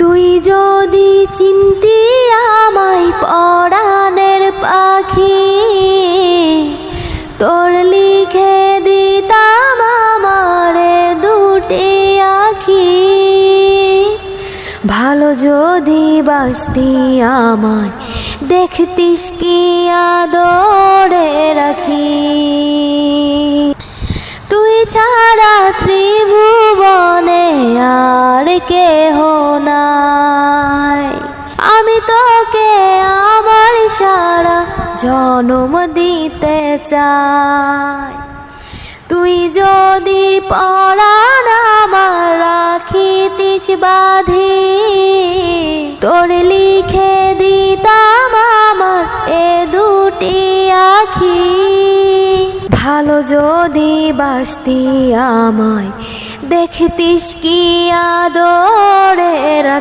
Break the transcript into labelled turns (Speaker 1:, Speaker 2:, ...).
Speaker 1: তুই যদি চিনতি আমায় পরাণের পাখি, তোর লিখে দিতাম আমারে দুটি আখি। ভালো যদি বাসতি আমায় দেখতিস কি আদরে রাখি। তুই ছাড়া ত্রিভুবনে আর কেহ নাই, আমি তোকে আমার সারা জনম দিতে চাই। তুই যদি পরাণ আমার রাখিতিস বাঁধি, তোর লিখে দিতাম আমার এ দুটি আখি। ভালো যদি বাসতি আমায় দেখতিস কি আদরে রাখি।